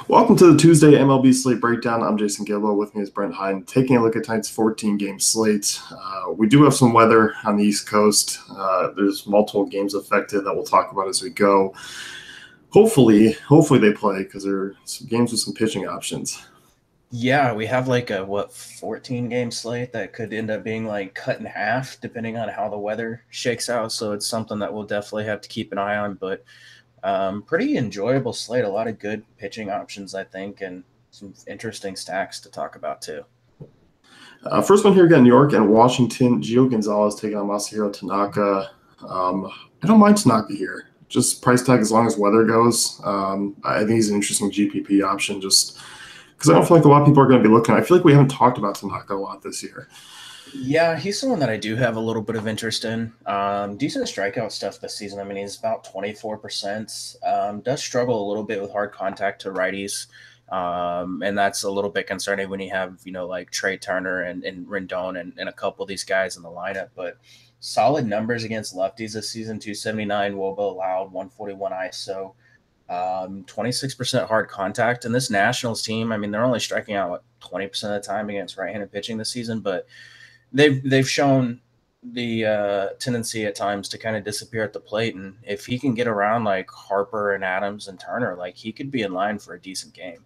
Welcome to the Tuesday MLB Slate Breakdown. I'm Jason Gilbo. With me is Brent Hyde. Taking a look at tonight's 14-game slate. We do have some weather on the East Coast. There's multiple games affected that we'll talk about as we go. Hopefully they play because there are some games with some pitching options. Yeah, we have like a 14 game slate that could end up being like cut in half depending on how the weather shakes out. So it's something that we'll definitely have to keep an eye on. But pretty enjoyable slate. A lot of good pitching options, I think, and some interesting stacks to talk about too. First one here, we got New York and Washington. Gio Gonzalez taking on Masahiro Tanaka. I don't mind Tanaka here. Just price tag as long as weather goes. I think he's an interesting GPP option just because I don't feel like a lot of people are going to be looking. I feel like we haven't talked about Tanaka a lot this year. Yeah, he's someone that I do have a little bit of interest in. Decent strikeout stuff this season. I mean, he's about 24%. Does struggle a little bit with hard contact to righties. And that's a little bit concerning when you have, like Trey Turner and Rendon and a couple of these guys in the lineup. But solid numbers against lefties this season: 279 WOBA allowed, 141 ISO, 26% hard contact. And this Nationals team, I mean, they're only striking out 20% of the time against right-handed pitching this season, but they've shown the tendency at times to kind of disappear at the plate. And if he can get around like Harper and Adams and Turner, like he could be in line for a decent game.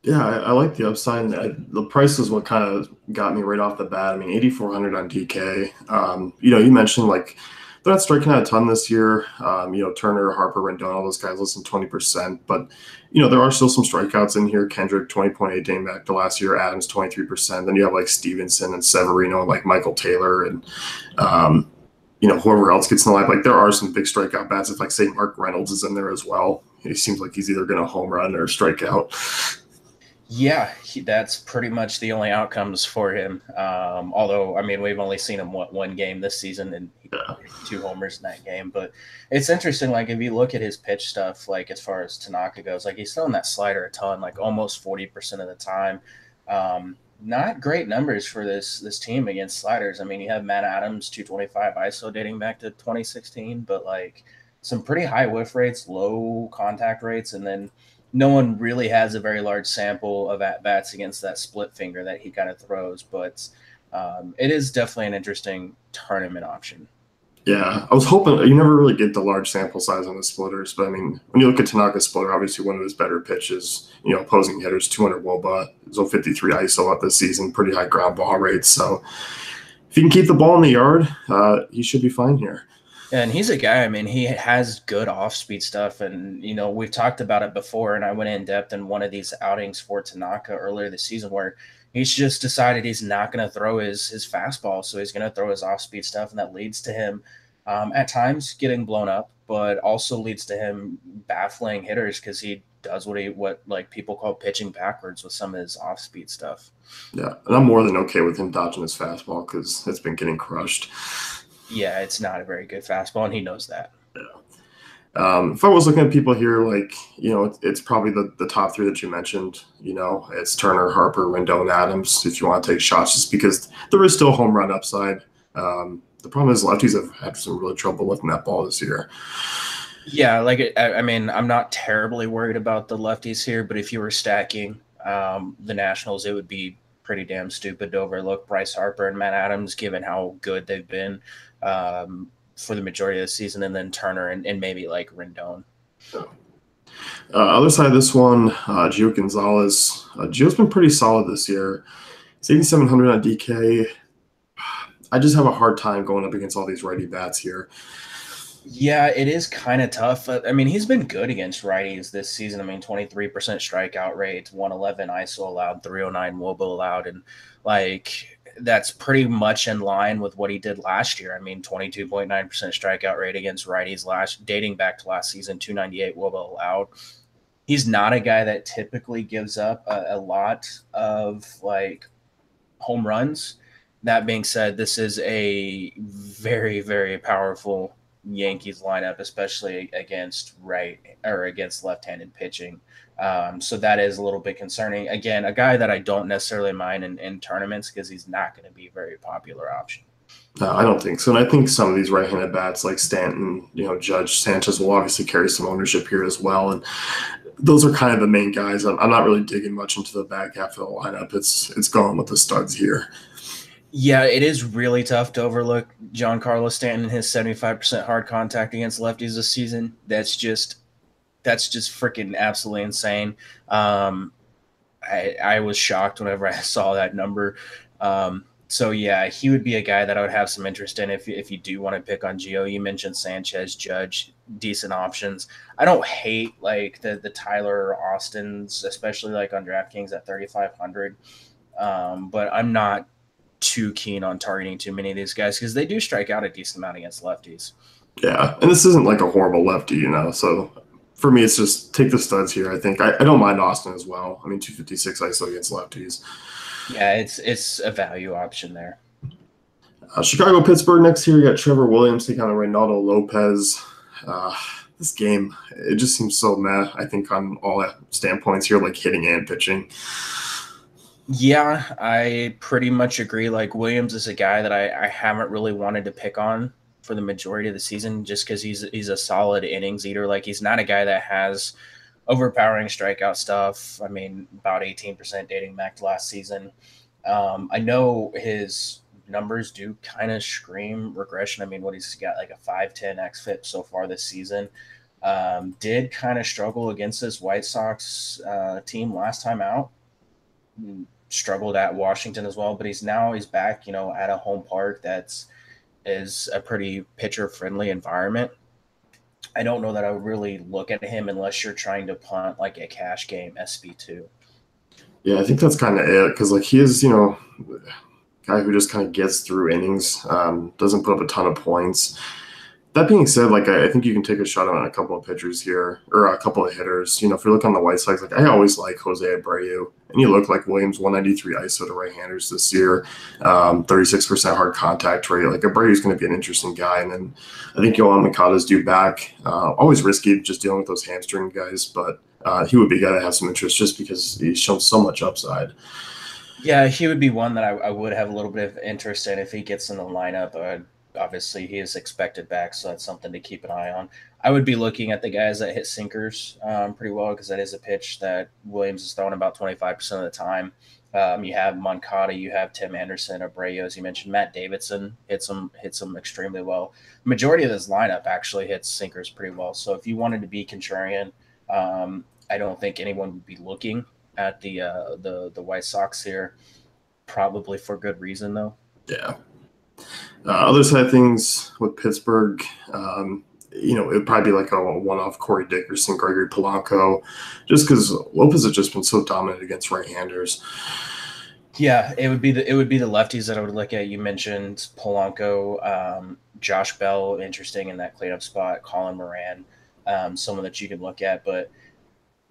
Yeah, I like the upside. The price is what kind of got me right off the bat. I mean, 8,400 on DK. You mentioned like they're not striking out a ton this year. Turner, Harper, Rendon, all those guys less than 20%. But there are still some strikeouts in here. Kendrick 20.8 dating back to last year. Adams 23%. Then you have like Stevenson and Severino, like Michael Taylor, and whoever else gets in the lineup. Like there are some big strikeout bats. If like say Mark Reynolds is in there as well, he seems like he's either going to home run or strike out. Yeah, that's pretty much the only outcomes for him. Although, I mean, we've only seen him one game this season, and he hit 2 homers in that game. But it's interesting, like if you look at his pitch stuff, like as far as Tanaka goes, like he's throwing that slider a ton, like almost 40% of the time. Not great numbers for this team against sliders. I mean, you have Matt Adams 225 ISO dating back to 2016, but like some pretty high whiff rates, low contact rates, and then no one really has a very large sample of at-bats against that split finger that he kind of throws, but it is definitely an interesting tournament option. Yeah, I was hoping you never really get the large sample size on the splitters, but I mean, when you look at Tanaka's splitter, obviously one of his better pitches, opposing hitters, 200 WOBA, 53 ISO up this season, pretty high ground ball rates. So if he can keep the ball in the yard, he should be fine here. And he's a guy, I mean, he has good off-speed stuff. And, we've talked about it before, and I went in depth in one of these outings for Tanaka earlier this season where he's just decided he's not going to throw his fastball. So he's going to throw his off-speed stuff, and that leads to him at times getting blown up, but also leads to him baffling hitters because he does what like people call pitching backwards with some of his off-speed stuff. Yeah, and I'm more than okay with him dodging his fastball because it's been getting crushed. Yeah, it's not a very good fastball, and he knows that. Yeah. If I was looking at people here, like, it's probably the top three that you mentioned. It's Turner, Harper, Rendon, Adams, if you want to take shots, just because there is still home run upside. The problem is lefties have had some really trouble lifting that ball this year. Yeah, I mean, I'm not terribly worried about the lefties here, but if you were stacking the Nationals, it would be pretty damn stupid to overlook Bryce Harper and Matt Adams, given how good they've been for the majority of the season, and then Turner and maybe like Rendon. Other side of this one, Gio Gonzalez. Gio's been pretty solid this year. It's 8,700 on DK. I just have a hard time going up against all these righty bats here. Yeah, it is kind of tough. I mean, he's been good against righties this season. I mean, 23% strikeout rate, 111 ISO allowed, 309 WOBA allowed, and like that's pretty much in line with what he did last year. I mean, 22.9% strikeout rate against righties dating back to last season, 298 WOBA allowed. He's not a guy that typically gives up a lot of like home runs. That being said, this is a very, very powerful Yankees lineup, especially against left-handed pitching. So that is a little bit concerning. Again, a guy that I don't necessarily mind in tournaments because he's not going to be a very popular option. No, I don't think so. And I think some of these right-handed bats like Stanton, Judge, Sanchez will obviously carry some ownership here as well. And those are kind of the main guys. I'm not really digging much into the back half of the lineup. It's going with the studs here. Yeah, it is really tough to overlook Giancarlo Stanton and his 75% hard contact against lefties this season. That's just freaking absolutely insane. Um, I was shocked whenever I saw that number. So yeah, he would be a guy that I would have some interest in if you do want to pick on Gio. You mentioned Sanchez, Judge, decent options. I don't hate like the Tyler Austins, especially like on DraftKings at 3,500. But I'm not too keen on targeting too many of these guys because they do strike out a decent amount against lefties. Yeah, and this isn't like a horrible lefty, So for me, it's just take the studs here. I think I don't mind Austin as well. I mean, 256 ISO against lefties. Yeah, it's a value option there. Chicago, Pittsburgh next year. You got Trevor Williams taking on Reynaldo Lopez. Uh, this game, it just seems so meh, I think, on all standpoints here, like hitting and pitching. Yeah, I pretty much agree. Like Williams is a guy that I haven't really wanted to pick on for the majority of the season just because he's a solid innings eater. Like he's not a guy that has overpowering strikeout stuff. I mean, about 18% dating back to last season. I know his numbers do kind of scream regression. I mean, what he's got like a 5.10 xFIP so far this season. Did kind of struggle against this White Sox team last time out. Struggled at Washington as well, but he's back, at a home park that's is a pretty pitcher friendly environment. I don't know that I would really look at him unless you're trying to punt like a cash game SB2. Yeah, I think that's kind of it because like he is, guy who just kind of gets through innings, doesn't put up a ton of points. That being said, like I think you can take a shot on a couple of pitchers here or a couple of hitters. If you look on the White Sox, like I always like Jose Abreu, and you look like Williams 193 ISO to right-handers this year, 36% hard contact rate. Like Abreu's going to be an interesting guy, and then I think Yohan Moncada's due back. Always risky just dealing with those hamstring guys, but he would be a guy that has some interest just because he's shown so much upside. Yeah, he would be one that I would have a little bit of interest in if he gets in the lineup. Obviously, he is expected back, so that's something to keep an eye on. I would be looking at the guys that hit sinkers pretty well because that is a pitch that Williams is throwing about 25% of the time. You have Moncada, you have Tim Anderson, Abreu, as you mentioned. Matt Davidson hits them extremely well. Majority of this lineup actually hits sinkers pretty well. So if you wanted to be contrarian, I don't think anyone would be looking at the White Sox here, probably for good reason though. Yeah. Other side of things with Pittsburgh, it'd probably be like a one-off Corey Dickerson, Gregory Polanco, just because Lopez has just been so dominant against right-handers. Yeah, it would be the lefties that I would look at. You mentioned Polanco, Josh Bell, interesting in that cleanup spot. Colin Moran, someone that you could look at, but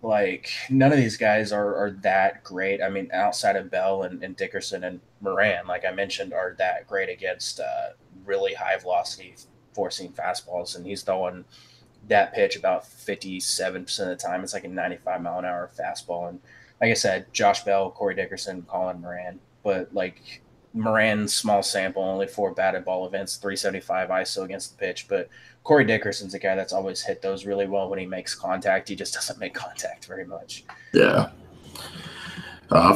like none of these guys are that great. I mean, outside of Bell and Dickerson and Moran, like I mentioned, are that great against really high velocity forcing fastballs, and he's throwing that pitch about 57% of the time. It's like a 95-mile-an-hour fastball, and like I said, Josh Bell, Corey Dickerson, Colin Moran, but like Moran's small sample, only 4 batted ball events, 375 ISO against the pitch, but Corey Dickerson's a guy that's always hit those really well when he makes contact. He just doesn't make contact very much. Yeah.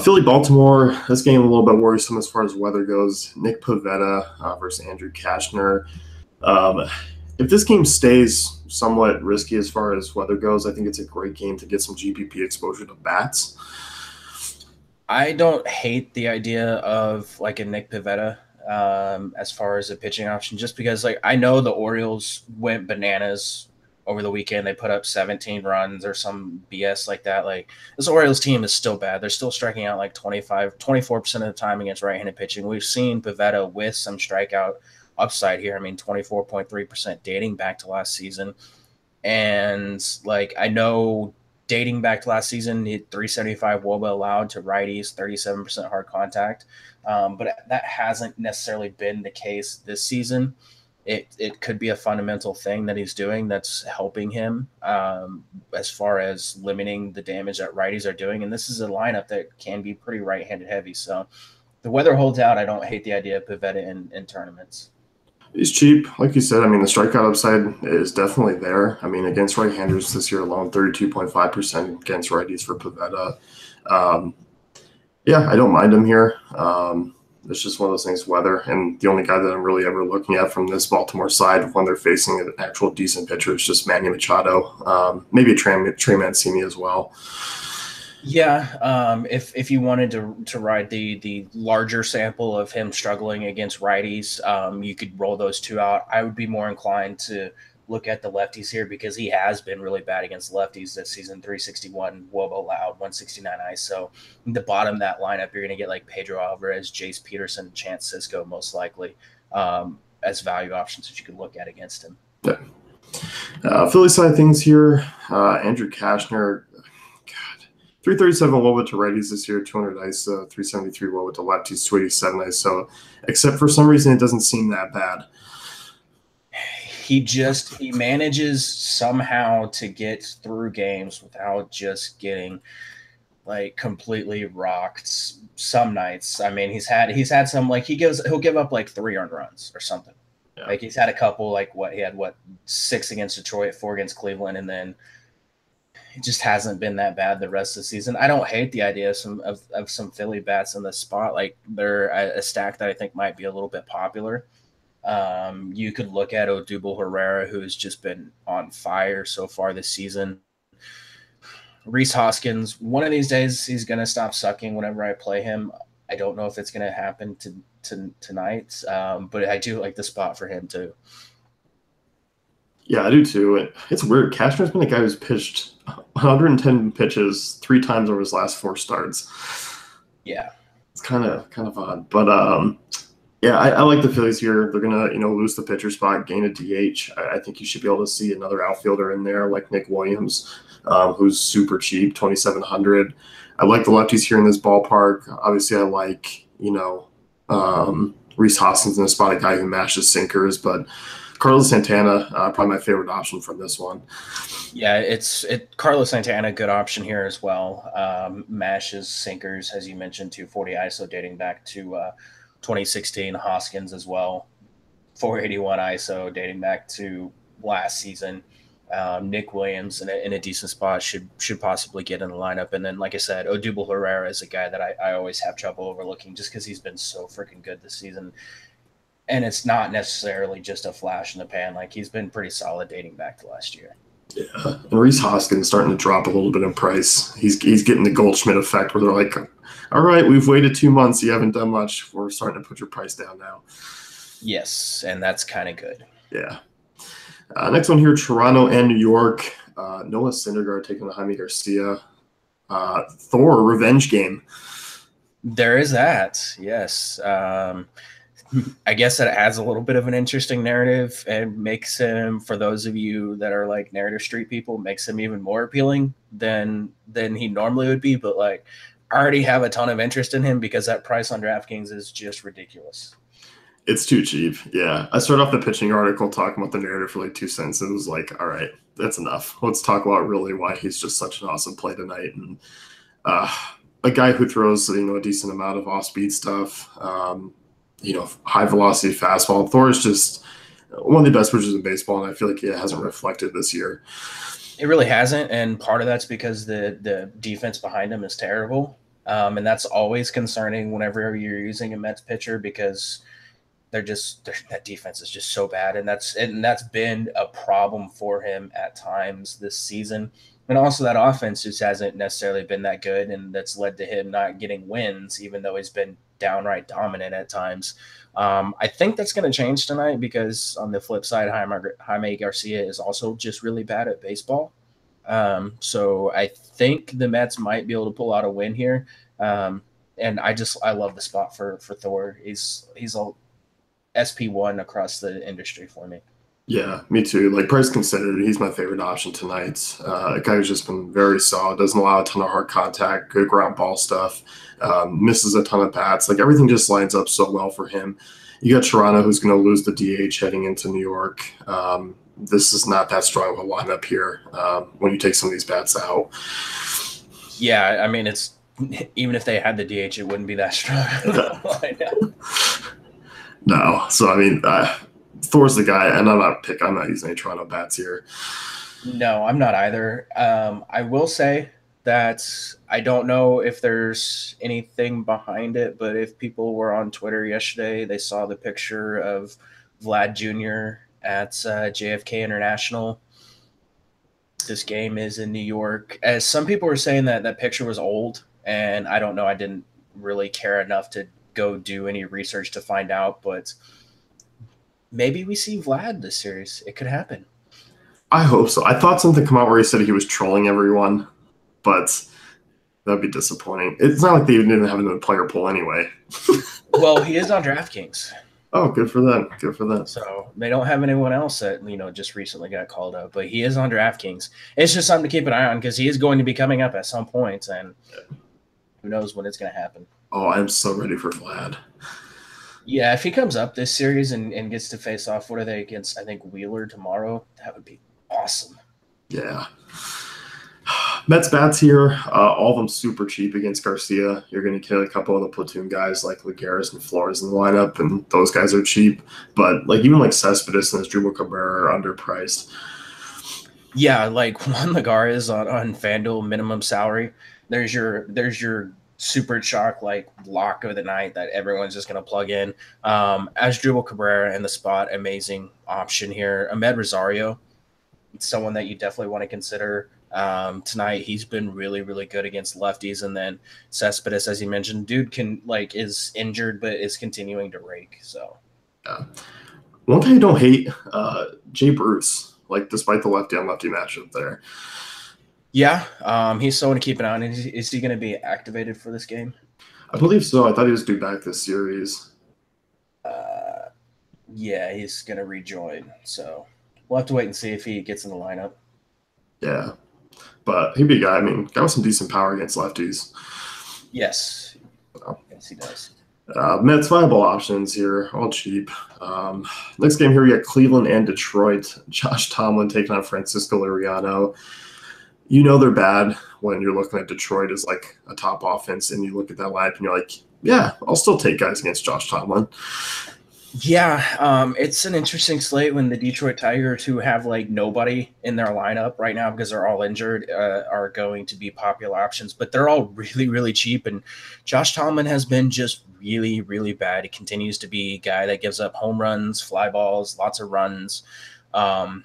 Philly, Baltimore, this game a little bit worrisome as far as weather goes. Nick Pivetta versus Andrew Kashner. If this game stays somewhat risky as far as weather goes, I think it's a great game to get some GPP exposure to bats. I don't hate the idea of like a Nick Pivetta as far as a pitching option, just because like I know the Orioles went bananas over the weekend. They put up 17 runs or some BS like that. Like this Orioles team is still bad. They're still striking out like 24% of the time against right-handed pitching. We've seen Pivetta with some strikeout upside here. I mean, 24.3% dating back to last season. And like I know dating back to last season, he had 375 WOBA allowed to righties, 37% hard contact. But that hasn't necessarily been the case this season. It could be a fundamental thing that he's doing that's helping him as far as limiting the damage that righties are doing. And this is a lineup that can be pretty right-handed heavy. So the weather holds out. I don't hate the idea of Pivetta in tournaments. He's cheap, like you said. I mean, the strikeout upside is definitely there. I mean, against right-handers this year alone, 32.5% against righties for Pavetta. Um, yeah, I don't mind him here. It's just one of those things, weather. And the only guy that I'm really ever looking at from this Baltimore side when they're facing an actual decent pitcher is just Manny Machado. Maybe a Trey Mancini as well. Yeah, if you wanted to ride the larger sample of him struggling against righties, you could roll those two out. I would be more inclined to look at the lefties here because he has been really bad against lefties this season. 361 WOBA allowed, 169 ISO. In the bottom of that lineup, you're going to get like Pedro Alvarez, Jace Peterson, Chance Cisco most likely as value options that you could look at against him. Yeah. Philly side things here. Andrew Kashner, 337 WOBA to righties this year, 200 ISO, 373 WOBA to lefties, 287 ISO. Except for some reason, it doesn't seem that bad. He manages somehow to get through games without just getting like completely rocked some nights. I mean, he's had some like he'll give up like 3 earned runs or something. Yeah. Like he's had a couple like he had 6 against Detroit, 4 against Cleveland, and then it just hasn't been that bad the rest of the season. I don't hate the idea of some Philly bats in the spot. Like they're a stack that I think might be a little bit popular. You could look at Odubel Herrera, who's just been on fire so far this season. Rhys Hoskins, one of these days he's going to stop sucking whenever I play him. I don't know if it's going to happen tonight, but I do like the spot for him too. Yeah, I do too. It's weird. Cashner's been a guy who's pitched 110 pitches 3 times over his last 4 starts. Yeah, it's kind of odd, but yeah, I like the Phillies here. They're gonna lose the pitcher spot, gain a DH. I think you should be able to see another outfielder in there like Nick Williams, who's super cheap, 2,700. I like the lefties here in this ballpark. Obviously, I like Rhys Hoskins in the spot, a guy who mashes sinkers, but Carlos Santana, probably my favorite option from this one. Yeah, Carlos Santana, good option here as well. Mashes sinkers, as you mentioned, 240 ISO dating back to 2016. Hoskins as well, 481 ISO dating back to last season. Nick Williams in a decent spot should possibly get in the lineup. And then, like I said, Odubel Herrera is a guy that I always have trouble overlooking just because he's been so freaking good this season. And it's not necessarily just a flash in the pan. Like he's been pretty solid dating back to last year. Yeah, and Rhys Hoskins starting to drop a little bit in price. He's getting the Goldschmidt effect where they're like, all right, we've waited 2 months. You haven't done much. We're starting to put your price down now. Yes, and that's kind of good. Yeah. Next one here, Toronto and New York. Noah Syndergaard taking on Jaime Garcia. Thor, revenge game. There is that, yes. I guess that adds a little bit of an interesting narrative and makes him, for those of you that are like narrative street people, makes him even more appealing than he normally would be. But like, I already have a ton of interest in him because that price on DraftKings is just ridiculous. It's too cheap. Yeah. I started off the pitching article talking about the narrative for like 2 cents. It was like, all right, that's enough. Let's talk about really why he's just such an awesome play tonight. And a guy who throws, a decent amount of off-speed stuff, high velocity fastball. Thor is just one of the best pitchers in baseball, and I feel like it hasn't reflected this year. It really hasn't, and part of that's because the defense behind him is terrible, and that's always concerning whenever you're using a Mets pitcher because that defense is just so bad, and that's been a problem for him at times this season. And also that offense just hasn't necessarily been that good, and that's led to him not getting wins, even though he's been downright dominant at times. I think that's going to change tonight because on the flip side, Jaime Garcia is also just really bad at baseball. So I think the Mets might be able to pull out a win here. And I love the spot for Thor. He's a SP1 across the industry for me. Yeah, me too. Like price considered, he's my favorite option tonight. A guy who's just been very solid, doesn't allow a ton of hard contact, good ground ball stuff, misses a ton of bats. Like everything just lines up so well for him. You got Toronto, who's going to lose the DH heading into New York. This is not that strong of a lineup here when you take some of these bats out. Yeah, I mean, it's even if they had the DH, it wouldn't be that strong. No. So, I mean, Thor's the guy, and I'm not using any Toronto bats here. No, I'm not either. I will say that I don't know if there's anything behind it, but if people were on Twitter yesterday, they saw the picture of Vlad Jr. at JFK International. This game is in New York. As some people were saying that that picture was old, and I don't know. I didn't really care enough to go do any research to find out, but maybe we see Vlad this series. It could happen. I hope so. I thought something come out where he said he was trolling everyone, but that'd be disappointing. It's not like they didn't have him in the player pool anyway. Well, he is on DraftKings. Oh, good for them. Good for them. So they don't have anyone else that just recently got called up, but he is on DraftKings. It's just something to keep an eye on because he is going to be coming up at some point, and who knows when it's going to happen. Oh, I'm so ready for Vlad. Yeah, if he comes up this series and gets to face off, what are they against? I think Wheeler tomorrow. That would be awesome. Yeah. Mets bats here, all of them super cheap against Garcia. You're going to kill a couple of the platoon guys like Lagares and Flores in the lineup, and those guys are cheap. But even like Cespedes and Asdrubal Cabrera are underpriced. Yeah, like Juan Lagares on FanDuel minimum salary. There's your super chalk like lock of the night that everyone's just going to plug in. Asdrubal Cabrera in the spot, amazing option here. Ahmed Rosario, someone that you definitely want to consider. Tonight he's been really, really good against lefties, and then Cespedes, as you mentioned, dude is injured but is continuing to rake. So, one guy I don't hate, Jay Bruce. Despite the lefty on lefty matchup there. Yeah, he's someone to keep an eye on. Is he going to be activated for this game? I believe so. I thought he was due back this series. Yeah, he's going to rejoin. So we'll have to wait and see if he gets in the lineup. Yeah. But he'd be a guy. I mean, got some decent power against lefties. Yes. Yes, he does. Mets viable options here, all cheap. Next game here, we got Cleveland and Detroit. Josh Tomlin taking on Francisco Liriano. They're bad when you're looking at Detroit as like a top offense, and you look at that lineup and you're like, yeah, I'll still take guys against Josh Tomlin. Yeah, it's an interesting slate when the Detroit Tigers, who have like nobody in their lineup right now because they're all injured, are going to be popular options, but they're all really, really cheap. And Josh Tomlin has been just really, really bad. He continues to be a guy that gives up home runs, fly balls, lots of runs. I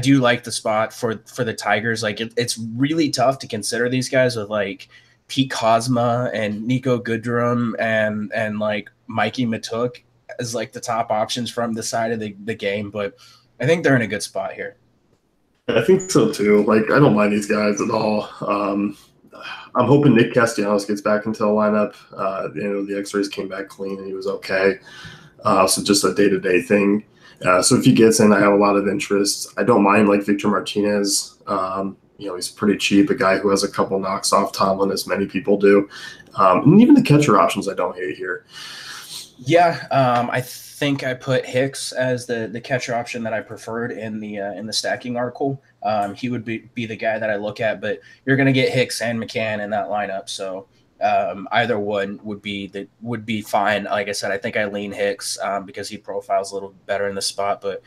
do like the spot for the Tigers. Like it's really tough to consider these guys with like Pete Kozma and Nico Goodrum and like Mikey Matuk as like the top options from the side of the game, but I think they're in a good spot here. I think so too. Like I don't mind these guys at all. I'm hoping Nick Castellanos gets back into the lineup. The X-rays came back clean and he was okay. So just a day-to-day thing. So if he gets in, I have a lot of interest. I don't mind like Victor Martinez. He's pretty cheap, a guy who has a couple knocks off Tomlin, as many people do. And even the catcher options I don't hate here. Yeah, I think I put Hicks as the catcher option that I preferred in the stacking article. He would be the guy that I look at, but you're going to get Hicks and McCann in that lineup, so either one would be fine. Like I said, I think I lean Hicks because he profiles a little better in the spot, but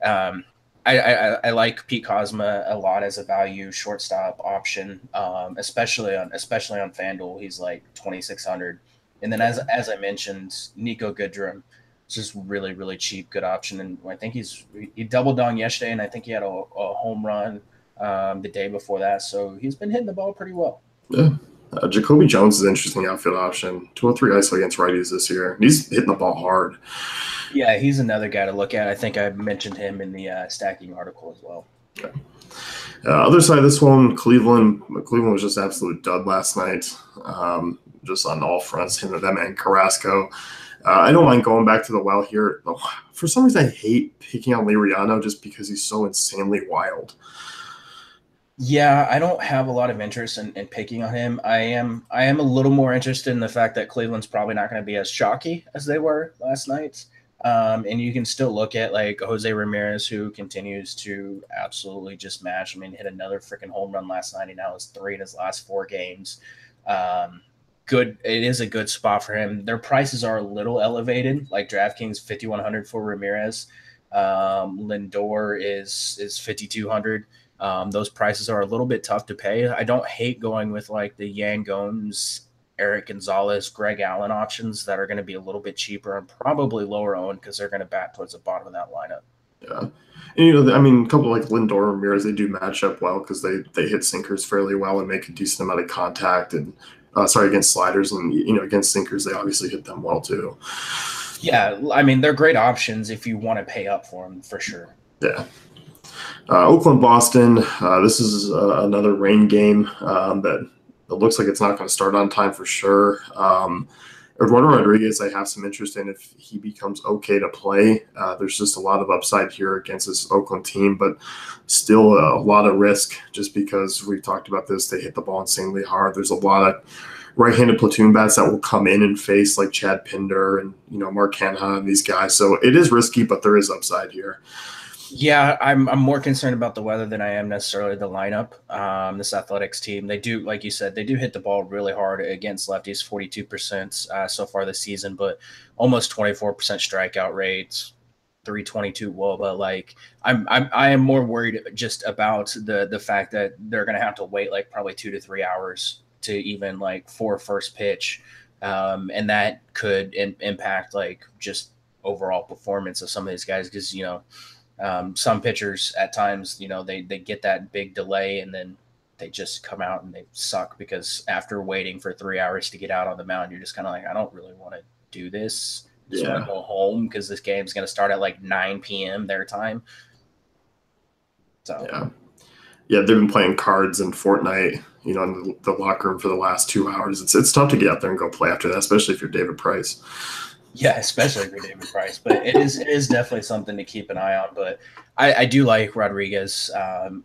I like Pete Kozma a lot as a value shortstop option, especially on FanDuel. He's like 2,600. And then as I mentioned, Nico Goodrum is just really, really cheap, good option. And I think he doubled down yesterday, and I think he had a home run the day before that. So he's been hitting the ball pretty well. Yeah. Jacoby Jones is an interesting outfield option. 203 ISO against righties this year. He's hitting the ball hard. Yeah, he's another guy to look at. I think I mentioned him in the stacking article as well. Okay. Other side of this one, Cleveland. Cleveland was just absolute dud last night. Just on all fronts, him and Carrasco. I don't mind going back to the well here. For some reason, I hate picking on Liriano just because he's so insanely wild. Yeah, I don't have a lot of interest in picking on him. I am a little more interested in the fact that Cleveland's probably not going to be as chalky as they were last night. And you can still look at like Jose Ramirez, who continues to absolutely just match. I mean, hit another freaking home run last night. He now has 3 in his last 4 games. good. It is a good spot for him. Their prices are a little elevated, like DraftKings 5,100 for Ramirez. Lindor is 5,200. Those prices are a little bit tough to pay. I don't hate going with like the Yan Gomes, Eric Gonzalez, Greg Allen options that are going to be a little bit cheaper and probably lower owned because they're going to bat towards the bottom of that lineup. Yeah. And, you know, I mean, a couple like Lindor and Ramirez, they do match up well because they hit sinkers fairly well and make a decent amount of contact. And against sliders, and you know, against sinkers, they obviously hit them well too. Yeah, I mean, they're great options if you want to pay up for them for sure. Yeah. Oakland, Boston. This is another rain game that it looks like it's not going to start on time for sure. Eduardo Rodriguez, I have some interest in if he becomes okay to play. There's just a lot of upside here against this Oakland team, but still a lot of risk just because we talked about this. They hit the ball insanely hard. There's a lot of right-handed platoon bats that will come in and face like Chad Pinder and, you know, Mark Canha and these guys. So it is risky, but there is upside here. Yeah, I'm more concerned about the weather than I am necessarily the lineup. This Athletics team, they do, like you said, they do hit the ball really hard against lefties, 42% so far this season, but almost 24% strikeout rates, 322 WOBA. Like I am more worried just about the fact that they're gonna have to wait like probably 2 to 3 hours to even like for first pitch, and that could impact like just overall performance of some of these guys because you know. Some pitchers at times, you know, they get that big delay and then they just come out and they suck because after waiting for 3 hours to get out on the mound, you're just kind of like, I don't really want to do this. I just want to go home because this game's going to start at like 9 p.m. their time. So yeah, they've been playing cards and Fortnite, you know, in the locker room for the last 2 hours. It's tough to get out there and go play after that, especially if you're David Price. Yeah, especially for David Price, but it is definitely something to keep an eye on. But I do like Rodriguez.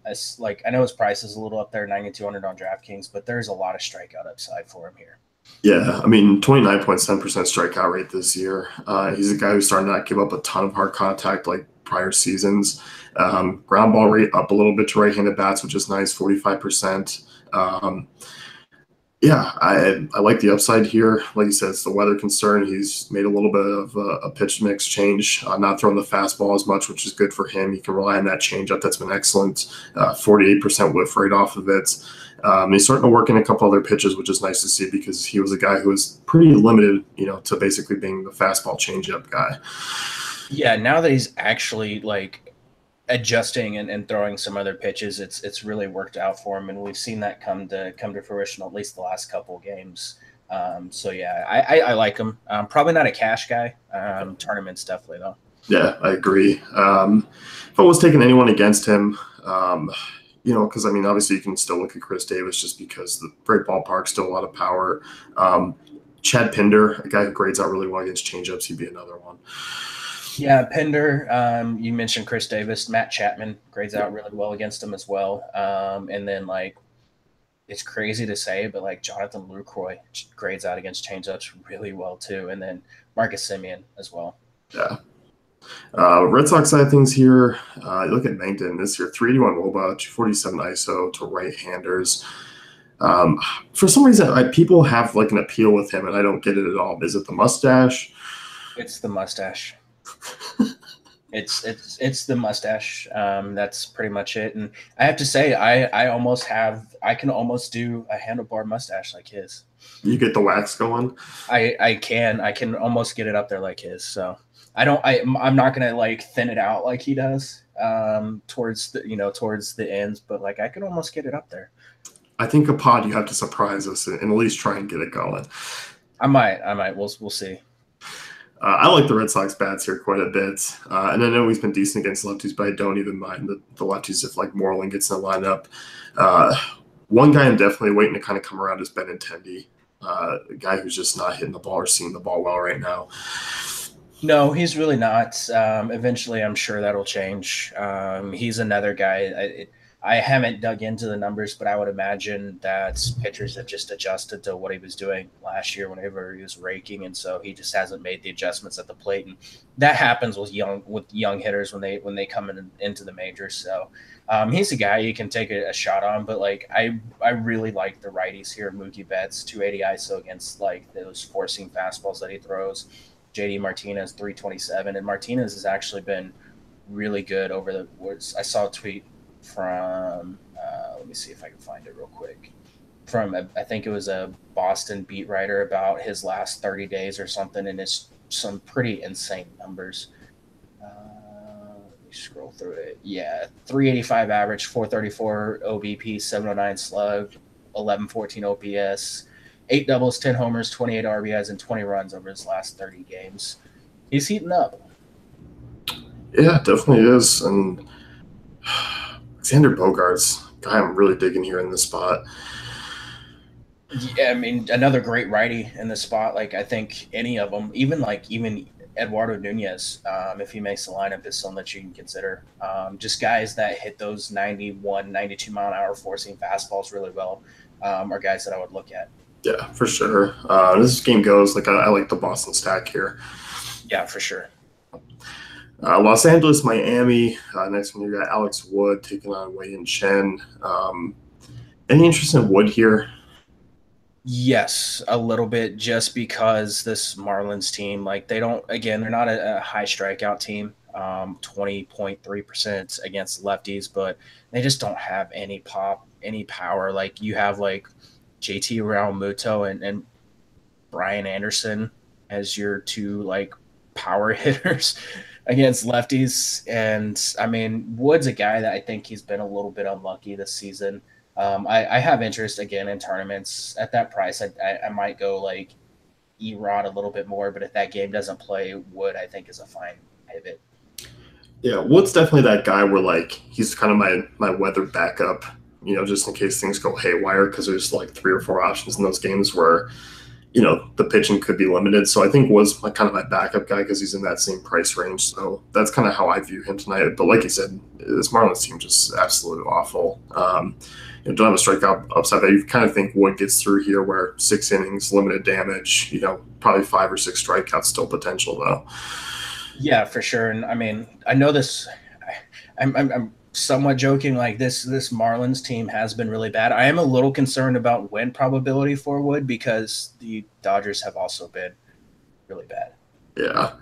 As like I know his price is a little up there, 9,200 on DraftKings, but there's a lot of strikeout upside for him here. Yeah, I mean, 29.7% strikeout rate this year. He's a guy who's starting to not give up a ton of hard contact like prior seasons. Ground ball rate up a little bit to right-handed bats, which is nice, 45%. Yeah, I like the upside here. Like you said, it's the weather concern. He's made a little bit of a pitch mix change, not throwing the fastball as much, which is good for him. He can rely on that changeup. That's been excellent. 48% whiff rate off of it. He's starting to work in a couple other pitches, which is nice to see because he was a guy who was pretty limited, you know, to basically being the fastball changeup guy. Yeah, now that he's actually like adjusting and throwing some other pitches, it's really worked out for him, and we've seen that come to fruition at least the last couple of games. So yeah, I like him. Probably not a cash guy. Tournaments definitely though. Yeah, I agree. If I was taking anyone against him, you know, because I mean, obviously you can still look at Chris Davis just because the great ballpark, still a lot of power. Chad Pinder, a guy who grades out really well against changeups, he'd be another one. Yeah, Pinder. You mentioned Chris Davis, Matt Chapman grades out really well against him as well. And then like, it's crazy to say, but like Jonathan Lucroy grades out against changeups really well too. And then Marcus Semien as well. Yeah. Red Sox side of things here. You look at Langdon this year, 381 WOBA, 247 ISO to right-handers. For some reason, people have like an appeal with him, and I don't get it at all. Is it the mustache? It's the mustache. It's the mustache. That's pretty much it. And I have to say, I can almost do a handlebar mustache like his. You get the wax going? I can almost get it up there like his. So I'm not gonna like thin it out like he does towards the ends, but like I can almost get it up there. I think a pod you have to surprise us and at least try and get it going. I might. We'll see. I like the Red Sox bats here quite a bit. And I know he's been decent against lefties, but I don't even mind the lefties if like Moreland gets in the lineup. One guy I'm definitely waiting to kind of come around is Benintendi, a guy who's just not hitting the ball or seeing the ball well right now. No, he's really not. Eventually, I'm sure that'll change. He's another guy. I haven't dug into the numbers, but I would imagine that pitchers have just adjusted to what he was doing last year whenever he was raking, and so he just hasn't made the adjustments at the plate, and that happens with young hitters when they come into the majors. So he's a guy you can take a shot on, but like I really like the righties here. Mookie Betts 280 ISO against like those forcing fastballs that he throws. JD Martinez 327, and Martinez has actually been really good over the words. I saw a tweet from let me see if I can find it real quick, from I think it was a Boston beat writer about his last 30 days or something, and it's some pretty insane numbers. Let me scroll through it. Yeah, 385 average, 434 OBP, 709 slug, 1114 OPS, 8 doubles, 10 homers, 28 RBIs, and 20 runs over his last 30 games. He's heating up. Yeah, definitely is. And Xander Bogaerts, guy I'm really digging here in this spot. Yeah, I mean, another great righty in the spot. Like, I think any of them, even Eduardo Nunez, if he makes the lineup, is someone that you can consider. Just guys that hit those 91, 92 mile an hour forcing fastballs really well are guys that I would look at. Yeah, for sure. This game goes, like, I like the Boston stack here. Yeah, for sure. Los Angeles, Miami. Next one, you got Alex Wood taking on Wei Chen. Any interest in Wood here? Yes, a little bit, just because this Marlins team, like they're not a high strikeout team, 20.3% against lefties, but they just don't have any pop, any power. Like you have like JT Realmuto and Brian Anderson as your two like power hitters against lefties. And I mean, Wood's a guy that I think he's been a little bit unlucky this season. I have interest again in tournaments at that price. I might go like Erod a little bit more, but if that game doesn't play, Wood I think is a fine pivot. Yeah, Wood's definitely that guy where like he's kind of my weather backup, just in case things go haywire, because there's like 3 or 4 options in those games where the pitching could be limited. So I think Wood's kind of my backup guy because he's in that same price range. So that's kind of how I view him tonight. But like you said, this Marlins team just absolutely awful. Don't have a strikeout upside that you kind of think Wood gets through here, where 6 innings, limited damage, probably 5 or 6 strikeouts still potential though. Yeah, for sure. And I mean, I know this. I'm somewhat joking. Like this Marlins team has been really bad. I am a little concerned about win probability for Wood because the Dodgers have also been really bad. Yeah.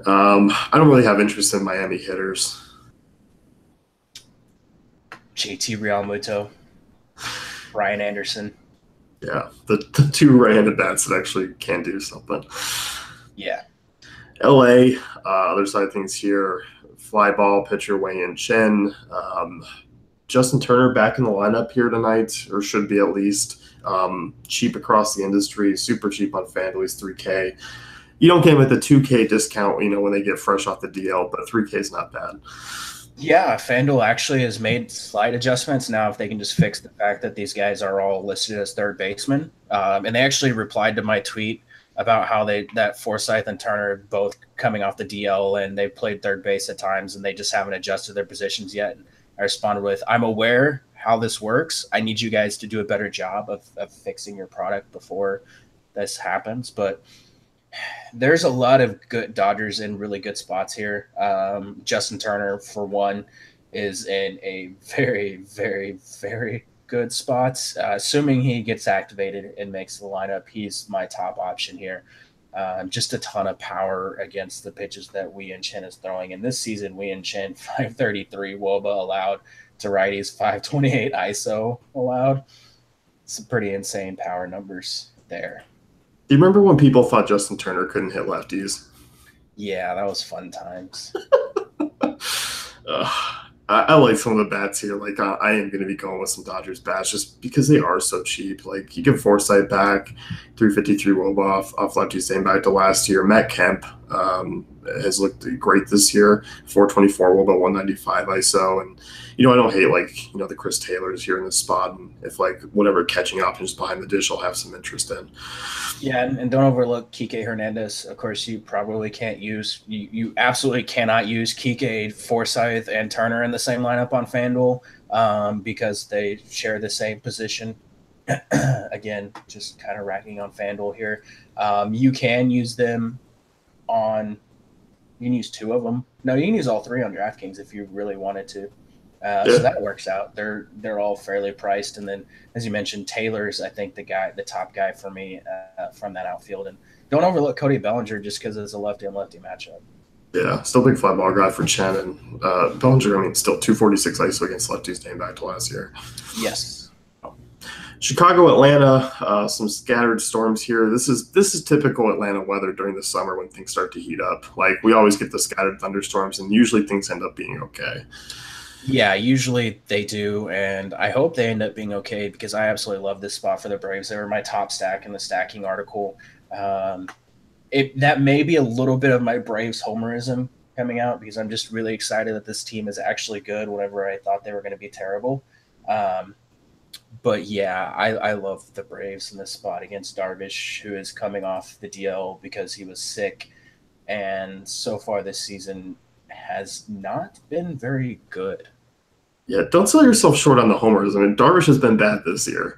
I don't really have interest in Miami hitters. JT Realmuto, Brian Anderson. Yeah, the 2 right-handed bats that actually can do something. Yeah. LA, other side of things here, fly ball pitcher Wei Chen. Justin Turner back in the lineup here tonight, or should be at least. Cheap across the industry, super cheap on FanDuel, he's $3K. You don't get him at the $2K discount, when they get fresh off the DL, but $3K is not bad. Yeah, FanDuel actually has made slight adjustments now if they can just fix the fact that these guys are all listed as third basemen. And they actually replied to my tweet about how that Forsythe and Turner both coming off the DL and they played third base at times and they just haven't adjusted their positions yet. And I responded with, I'm aware how this works. I need you guys to do a better job of fixing your product before this happens. But there's a lot of good Dodgers in really good spots here. Justin Turner, for one, is in a very, very, very good spot. Assuming he gets activated and makes the lineup, he's my top option here. Just a ton of power against the pitches that Wei Chen is throwing. And this season, Wei Chen, 533 WOBA allowed to righties, 528 ISO allowed. Some pretty insane power numbers there. Do you remember when people thought Justin Turner couldn't hit lefties? Yeah, that was fun times. I like some of the bats here. Like I am going to be going with some Dodgers bats just because they are so cheap. Like you get Forsythe back, 353 WOBA off lefties, same back to last year. Matt Kemp, has looked great this year. 424 Woba, 195 ISO, and I don't hate the Chris Taylors here in this spot, and if whatever catching options behind the dish, I'll have some interest in. Yeah, and don't overlook Kike Hernandez. Of course, you probably can't use you absolutely cannot use Kike, Forsythe, and Turner in the same lineup on FanDuel because they share the same position. Again, just kind of racking on FanDuel here. You can use them on. You can use two of them. No, you can use all three on DraftKings if you really wanted to. So that works out. They're all fairly priced, and then as you mentioned, Taylor's I think the top guy for me from that outfield. And don't overlook Cody Bellinger just because it's a lefty and lefty matchup. Yeah, still big fly ball guy for Chen, and Bellinger. I mean, still 246 ISO against lefties dating back to last year. Yes. Chicago, Atlanta, some scattered storms here. This is typical Atlanta weather during the summer when things start to heat up. We always get the scattered thunderstorms, and usually things end up being okay. Yeah, usually they do, and I hope they end up being okay because I absolutely love this spot for the Braves. They were my top stack in the stacking article. That may be a little bit of my Braves homerism coming out because I'm just really excited that this team is actually good whenever I thought they were going to be terrible. But yeah, I love the Braves in this spot against Darvish, who is coming off the DL because he was sick, and so far this season has not been very good. Yeah, don't sell yourself short on the homers. I mean, Darvish has been bad this year.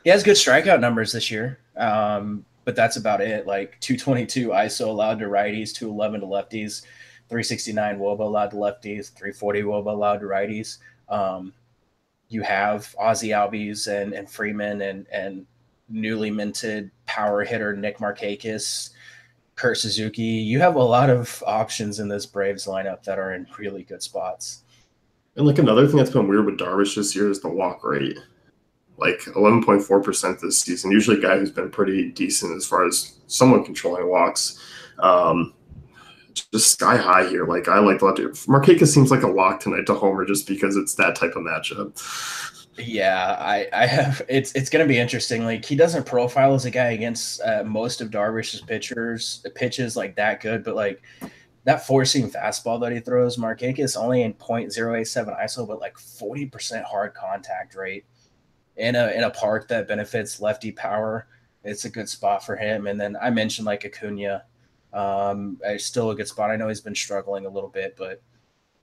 He has good strikeout numbers this year, but that's about it. 222 ISO allowed to righties, 211 to lefties, 369 WOBA allowed to lefties, 340 WOBA allowed to righties. You have Ozzie Albies and Freeman and newly minted power hitter Nick Markakis, Kurt Suzuki. You have a lot of options in this Braves lineup that are in really good spots. And another thing that's been weird with Darvish this year is the walk rate. 11.4% this season. Usually a guy who's been pretty decent as far as someone controlling walks. Just sky high here. I like Markakis seems like a lock tonight to homer just because it's that type of matchup. Yeah, I have. It's going to be interesting. He doesn't profile as a guy against most of Darvish's pitches that good, but that four-seam fastball that he throws, Markakis only in .087 ISO, but 40% hard contact rate in a park that benefits lefty power. It's a good spot for him. And then I mentioned Acuna. Still a good spot. I know he's been struggling a little bit, but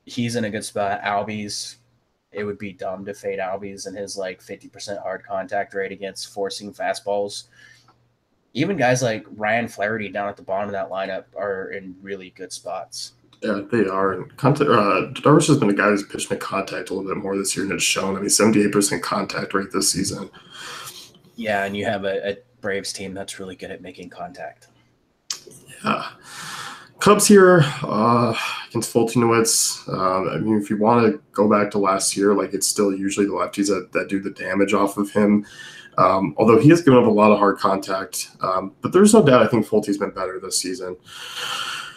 he's in a good spot. Albies, it would be dumb to fade Albies and his 50% hard contact rate against forcing fastballs. Even guys like Ryan Flaherty down at the bottom of that lineup are in really good spots. Yeah, they are. And Darvish has been a guy who's pitched in contact a little bit more this year, and it's shown. I mean, 78% contact rate this season. Yeah, and you have a Braves team that's really good at making contact. Yeah. Cubs here against Fultonowitz. I mean, if you want to go back to last year, it's still usually the lefties that do the damage off of him. Although he has given up a lot of hard contact. But there's no doubt I think Fult's been better this season.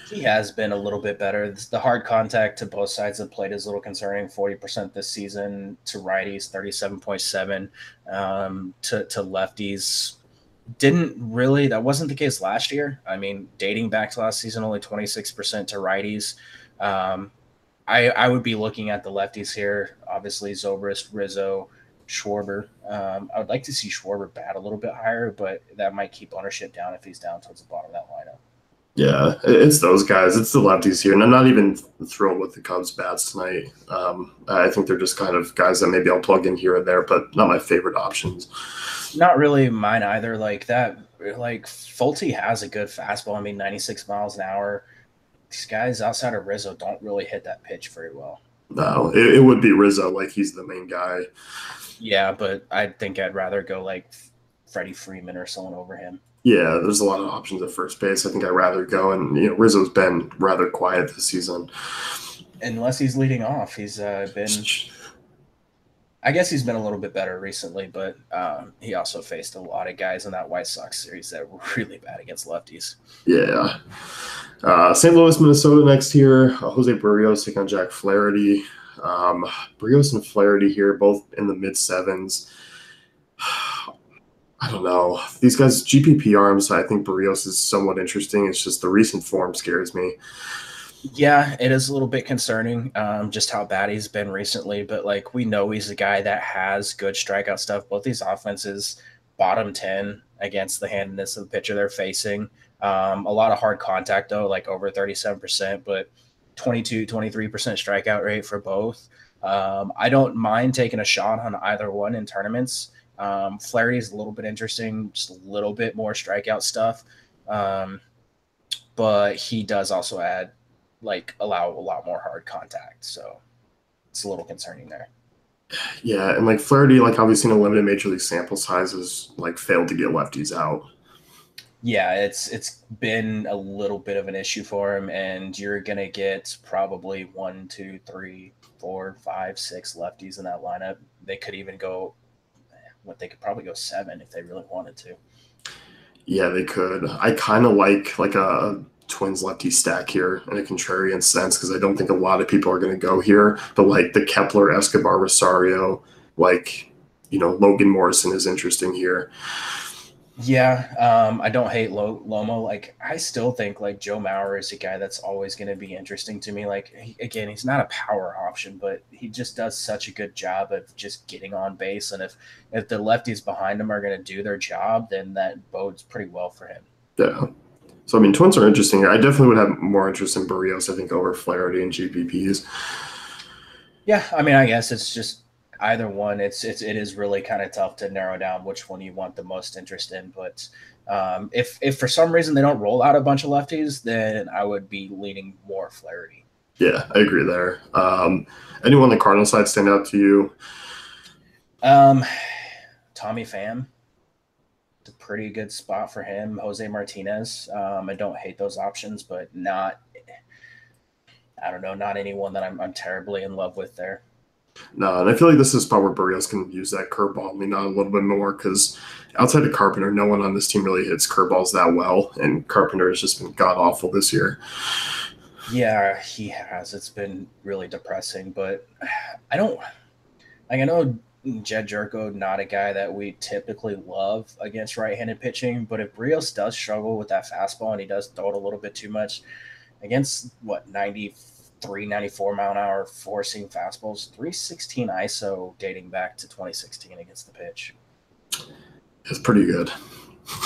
He has been a little bit better. The hard contact to both sides of the plate is a little concerning. 40% this season to righties, 37.7 to lefties. That wasn't the case last year. I mean, dating back to last season, only 26% to righties. I would be looking at the lefties here. Obviously, Zobrist, Rizzo, Schwarber. I would like to see Schwarber bat a little bit higher, but that might keep ownership down if he's down towards the bottom of that lineup. Yeah, it's those guys. It's the lefties here. And I'm not even thrilled with the Cubs bats tonight. I think they're just kind of guys that maybe I'll plug in here and there, but not my favorite options. Not really mine either. Fulte has a good fastball. I mean, 96 miles an hour. These guys outside of Rizzo don't really hit that pitch very well. No, it would be Rizzo. He's the main guy. Yeah, but I think I'd rather go Freddie Freeman or someone over him. Yeah, there's a lot of options at first base. I think I'd rather go. And, Rizzo's been rather quiet this season. Unless he's leading off. He's been – I guess he's been a little bit better recently, but he also faced a lot of guys in that White Sox series that were really bad against lefties. Yeah. St. Louis, Minnesota next here. Jose Barrios taking on Jack Flaherty. Barrios and Flaherty here, both in the mid-sevens. I don't know. These guys, GPP arms, I think Barrios is somewhat interesting. It's just the recent form scares me. Yeah, it is a little bit concerning, just how bad he's been recently. But like we know, he's a guy that has good strikeout stuff. Both these offenses, bottom 10 against the handedness of the pitcher they're facing. A lot of hard contact though, like over 37%, but 23% strikeout rate for both. I don't mind taking a shot on either one in tournaments. Flaherty is a little bit interesting, just a little bit more strikeout stuff. Um, but he does also allow a lot more hard contact. So it's a little concerning there. Yeah, and like Flaherty, like obviously in a limited major league sample sizes, like failed to get lefties out. Yeah, it's been a little bit of an issue for him, and you're gonna get probably 1, 2, 3, 4, 5, 6 lefties in that lineup. They could even go they could probably go 7 if they really wanted to. Yeah, they could. I kind of like a Twins lefty stack here in a contrarian sense because I don't think a lot of people are going to go here. But like the Kepler, Escobar, Rosario, like Logan Morrison is interesting here. Yeah, I don't hate Lomo. Like, I still think like Joe Mauer is a guy that's always going to be interesting to me. Like, again, he's not a power option, but he just does such a good job of just getting on base. And if the lefties behind him are going to do their job, then that bodes pretty well for him. Yeah. So I mean, Twins are interesting here. I definitely would have more interest in Barrios, I think, over Flaherty and GPPs. Yeah, I mean, I guess it's just either one. It is really kind of tough to narrow down which one you want the most interest in. But if for some reason they don't roll out a bunch of lefties, then I would be leaning more Flaherty. Yeah, I agree there. Anyone on the Cardinal side stand out to you? Tommy Pham. It's a pretty good spot for him. Jose Martinez. I don't hate those options, but I don't know, not anyone that I'm terribly in love with there. No, and I feel like this is a spot where Barrios can use that curveball, lean on a little bit more because outside of Carpenter, no one on this team really hits curveballs that well, and Carpenter has just been god awful this year. Yeah, he has. It's been really depressing, but I don't like. I know Jed Jerko, not a guy that we typically love against right-handed pitching, but if Barrios does struggle with that fastball and he does throw it a little bit too much against 93, 94 mile an hour forcing fastballs, 316 ISO dating back to 2016 against the pitch. It's pretty good.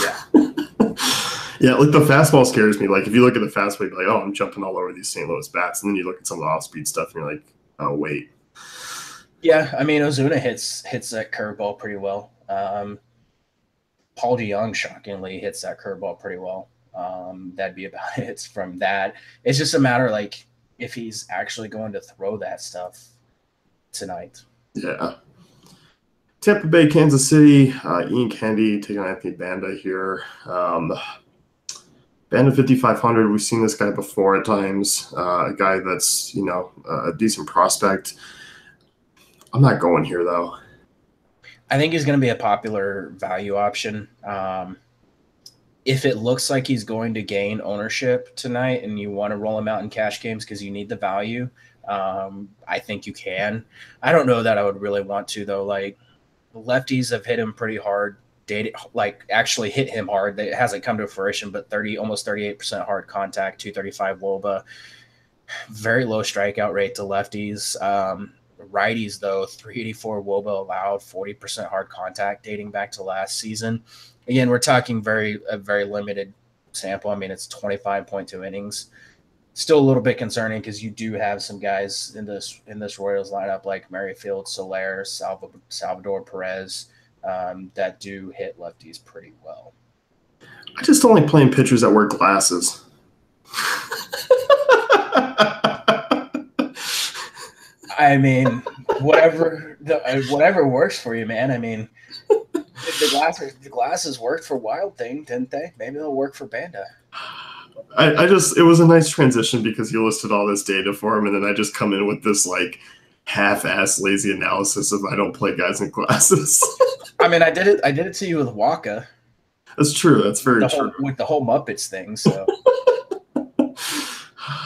Yeah. Yeah, like the fastball scares me. Like if you look at the fastball, you're like, oh, I'm jumping all over these St. Louis bats. And then you look at some of the off-speed stuff and you're like, oh, wait. Yeah, I mean, Ozuna hits that curveball pretty well. Paul DeYoung, shockingly, hits that curveball pretty well. That'd be about it from that. It's just a matter like if he's actually going to throw that stuff tonight. Yeah. Tampa Bay, Kansas City, Ian Kennedy taking on Anthony Banda here. Banda 5,500, we've seen this guy before at times, a guy that's, a decent prospect. I'm not going here, though. I think he's going to be a popular value option. If it looks like he's going to gain ownership tonight and you want to roll him out in cash games because you need the value, I think you can. I don't know that I would really want to, though. Like, lefties have hit him pretty hard. Actually hit him hard. It hasn't come to fruition, but almost 38% hard contact, 235 WOBA. Very low strikeout rate to lefties. Righties, though, 384 WOBA allowed, 40% hard contact dating back to last season. Again, we're talking a very limited sample. I mean, it's 25.2 innings. Still a little bit concerning because you do have some guys in this Royals lineup like Merrifield, Soler, Salvador Perez that do hit lefties pretty well. I just don't like playing pitchers that wear glasses. I mean, whatever works for you, man. I mean, the glasses worked for Wild Thing, didn't they? Maybe they'll work for Banda. It was a nice transition because you listed all this data for him, and then I just come in with this like half-ass lazy analysis of I don't play guys in glasses. I mean, I did it to you with Waka. That's true. That's very true. With the whole Muppets thing, so.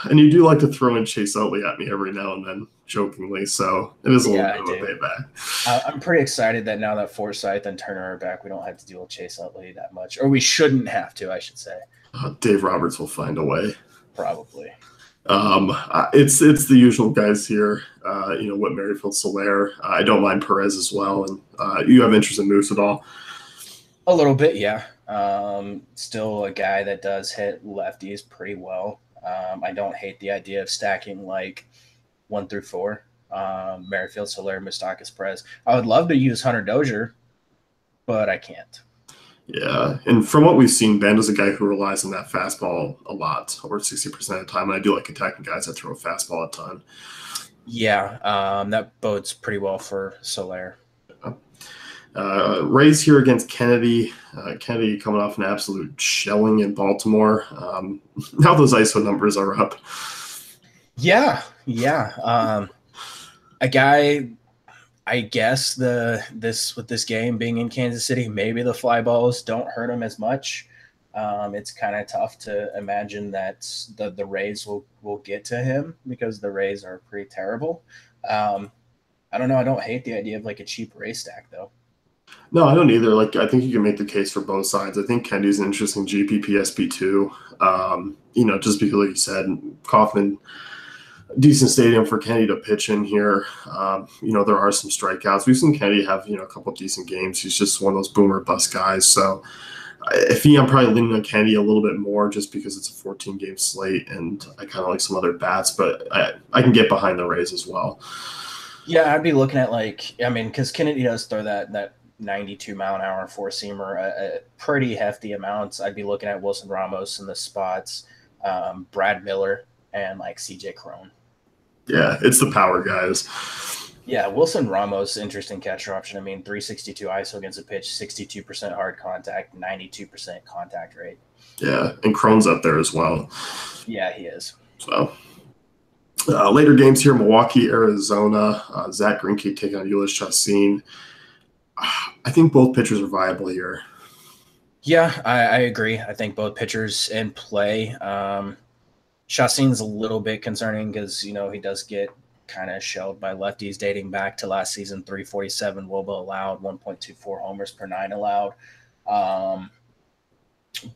And you do like to throw in Chase Utley at me every now and then. jokingly. So it is a little Yeah, bit I of a do. payback. I'm pretty excited that now that Forsythe and Turner are back, we don't have to deal with Chase Utley that much, or we shouldn't have to, I should say. Dave Roberts will find a way. Probably. It's the usual guys here. Whit Merrifield, Soler. I don't mind Perez as well. And you have interest in Moose at all? A little bit, yeah. Still a guy that does hit lefties pretty well. I don't hate the idea of stacking like 1 through 4. Merrifield, Soler, Moustakas, Perez. I would love to use Hunter Dozier, but I can't. Yeah, and from what we've seen, Ben is a guy who relies on that fastball a lot, over 60% of the time. And I do like attacking guys that throw a fastball a ton. Yeah, that bodes pretty well for Soler. Rays here against Kennedy. Kennedy coming off an absolute shelling in Baltimore. Now those ISO numbers are up. Yeah. A guy, I guess with this game being in Kansas City, maybe the fly balls don't hurt him as much. It's kind of tough to imagine that the Rays will get to him because the Rays are pretty terrible. I don't know. I don't hate the idea of like a cheap Rays stack though. No, I don't either. Like, I think you can make the case for both sides. I think Kennedy's an interesting GPP SP2. Just because, like you said, Kauffman, decent stadium for Kennedy to pitch in here. There are some strikeouts. We've seen Kennedy have, a couple decent games. He's just one of those boomer bust guys. So I'm probably leaning on Kennedy a little bit more just because it's a 14-game slate and I kind of like some other bats, but I can get behind the Rays as well. Yeah, I'd be looking at because Kennedy does throw that 92-mile-an-hour four-seamer a pretty hefty amounts. I'd be looking at Wilson Ramos in the spots, Brad Miller, and like CJ Cron. Yeah, it's the power guys. Yeah, Wilson Ramos, interesting catcher option. 362 ISO against a pitch, 62% hard contact, 92% contact rate. Yeah, and Cron's up there as well. Yeah, he is. So later games here, Milwaukee, Arizona. Zach Greinke taking on Ulyss Chassin. I think both pitchers are viable here. Yeah, I agree. I think both pitchers in play. Chassin's a little bit concerning because, he does get kind of shelled by lefties dating back to last season, 347 WOBA allowed, 1.24 homers per 9 allowed.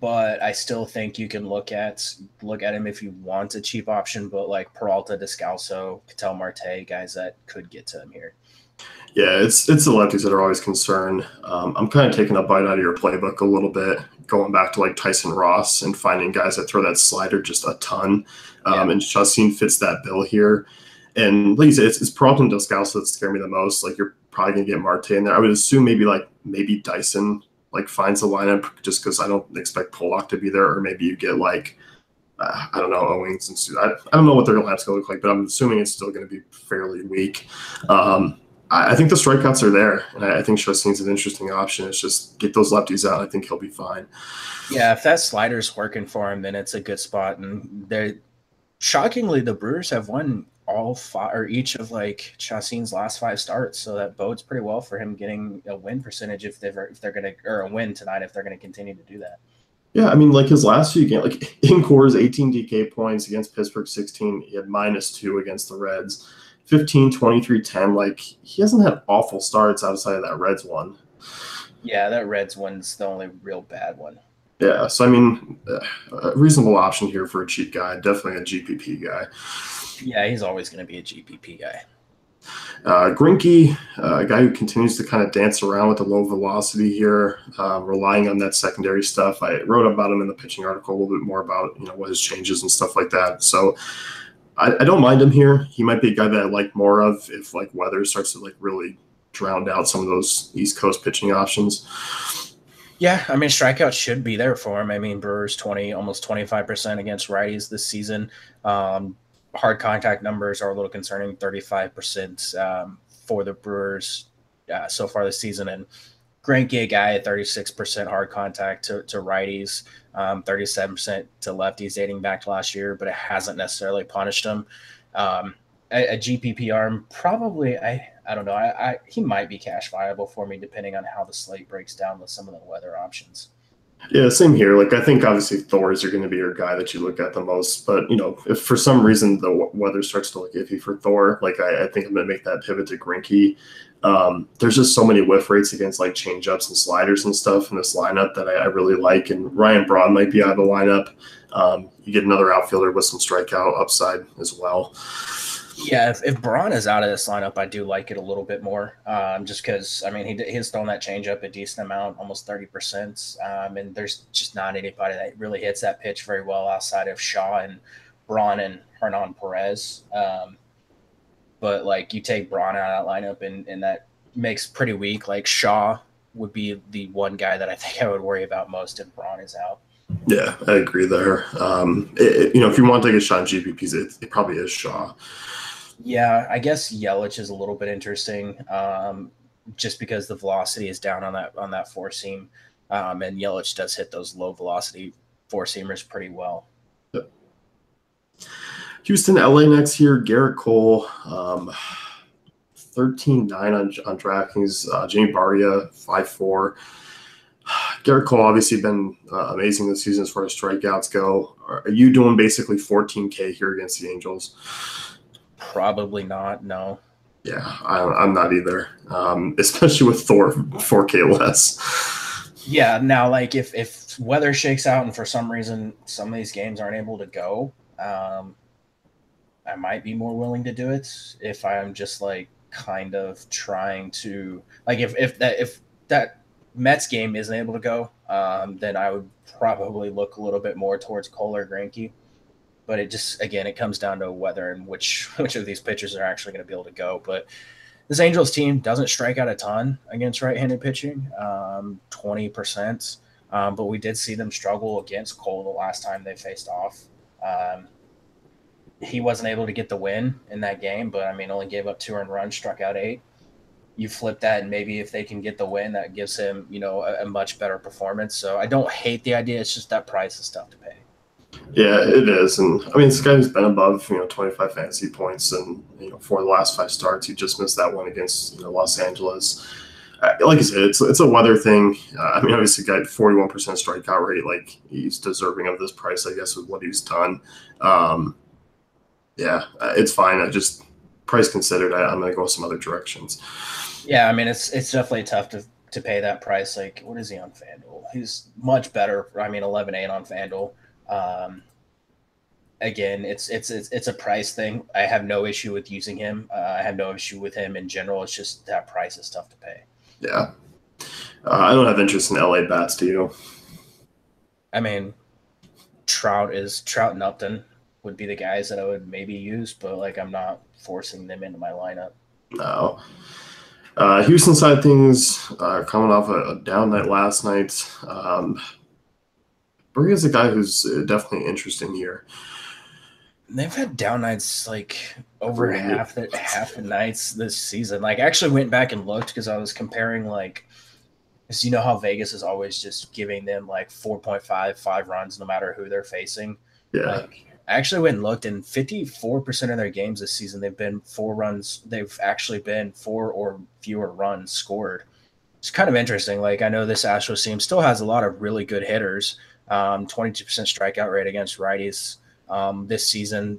But I still think you can look at him if you want a cheap option, but like Peralta, Descalso, Ketel Marte, guys that could get to him here. Yeah, it's the lefties that are always concerned. I'm kind of taking a bite out of your playbook a little bit, going back to like Tyson Ross and finding guys that throw that slider just a ton. And Chassin fits that bill here. And like you said, it's Peralta and Descalso that scare me the most. Like you're probably gonna get Marte in there. I would assume maybe Dyson like finds the lineup just because I don't expect Pollock to be there, or maybe you get like I don't know, Owings and I don't know what their lineup's gonna look like, but I'm assuming it's still gonna be fairly weak. I think the strikeouts are there, and I think Chassin's an interesting option. It's just get those lefties out. I think he'll be fine. Yeah, if that slider's working for him, then it's a good spot. And shockingly, the Brewers have won all 5 or each of like Chassin's last 5 starts, so that bodes pretty well for him getting a win percentage if they're gonna, or a win tonight if they're gonna continue to do that. Yeah, like his last few games, like in Coors, 18 DK points against Pittsburgh, 16. He had -2 against the Reds. 15, 23, 10. Like, he hasn't had awful starts outside of that Reds one. Yeah, that Reds one's the only real bad one. Yeah, so a reasonable option here for a cheap guy. Definitely a GPP guy. Yeah, he's always going to be a GPP guy. Greinke, a guy who continues to kind of dance around with the low velocity here, relying on that secondary stuff. I wrote about him in the pitching article a little bit more about what his changes and stuff like that. So I don't mind him here. He might be a guy that I like more of if like weather starts to like really drown out some of those East Coast pitching options. Yeah, strikeouts should be there for him. Brewers almost 25% against righties this season. Hard contact numbers are a little concerning, 35% for the Brewers so far this season. And Greinke, a guy at 36% hard contact to righties, 37% to lefties dating back to last year, but it hasn't necessarily punished him. A GPP arm, probably, I don't know. He might be cash viable for me depending on how the slate breaks down with some of the weather options. Yeah, same here. Like, I think obviously Thors are going to be your guy that you look at the most. But, if for some reason the weather starts to look iffy for Thor, like, I think I'm going to make that pivot to Grinky. There's just so many whiff rates against like changeups and sliders and stuff in this lineup that I really like. And Ryan Braun might be out of the lineup. You get another outfielder with some strikeout upside as well. Yeah, if Braun is out of this lineup, I do like it a little bit more. Just because I mean he's thrown that changeup a decent amount, almost 30%. And there's just not anybody that really hits that pitch very well outside of Shaw and Braun and Hernan Perez. But like you take Braun out of that lineup, and that makes pretty weak. Like Shaw would be the one guy that I think I would worry about most if Braun is out. Yeah, I agree there. If you want to take a shot in GPPs, it probably is Shaw. Yeah, I guess Yelich is a little bit interesting, just because the velocity is down on that four seam, and Yelich does hit those low velocity four seamers pretty well. Houston, LA next year. Garrett Cole, 13.9 on DraftKings. Jamie Barria, 5.4. Garrett Cole obviously been amazing this season as far as strikeouts go. Are you doing basically 14K here against the Angels? Probably not. No. Yeah, I'm not either, especially with Thor 4K less. Yeah. Now, like if weather shakes out and for some reason some of these games aren't able to go, I might be more willing to do it if I'm just like kind of trying to like if that Mets game isn't able to go, then I would probably look a little bit more towards Cole or Greinke. But it just again it comes down to whether and which of these pitchers are actually going to be able to go. But this Angels team doesn't strike out a ton against right-handed pitching, 20%. But we did see them struggle against Cole the last time they faced off. He wasn't able to get the win in that game, but I mean, only gave up 2 earned runs, struck out 8. You flip that, and maybe if they can get the win, that gives him, a much better performance. So I don't hate the idea. It's just that price is tough to pay. Yeah, it is. And I mean, this guy who's been above, 25 fantasy points, and, for the last 5 starts, he just missed that one against, Los Angeles. Like I said, it's a weather thing. I mean, obviously, got 41% strikeout rate. Like, he's deserving of this price, I guess, with what he's done. Yeah, it's fine. Price considered, I'm going to go some other directions. Yeah, I mean, it's definitely tough to pay that price. Like, what is he on FanDuel? He's much better. I mean, 11.8 on FanDuel. Again, it's a price thing. I have no issue with using him. I have no issue with him in general. It's just that price is tough to pay. Yeah. I don't have interest in LA bats, do you? I mean, Trout and Upton would be the guys that I would maybe use, but like I'm not forcing them into my lineup. No. Houston side things, coming off a down night last night. Berge is a guy who's definitely interesting here. They've had down nights like over half the nights this season. Like, I actually went back and looked because I was comparing like, because you know how Vegas is always just giving them like 4.5 runs no matter who they're facing. Yeah. Like, I actually went and looked, and 54% of their games this season they've been 4 runs. They've actually been 4 or fewer runs scored. It's kind of interesting. Like, I know this Astros team still has a lot of really good hitters. 22% strikeout rate against righties this season.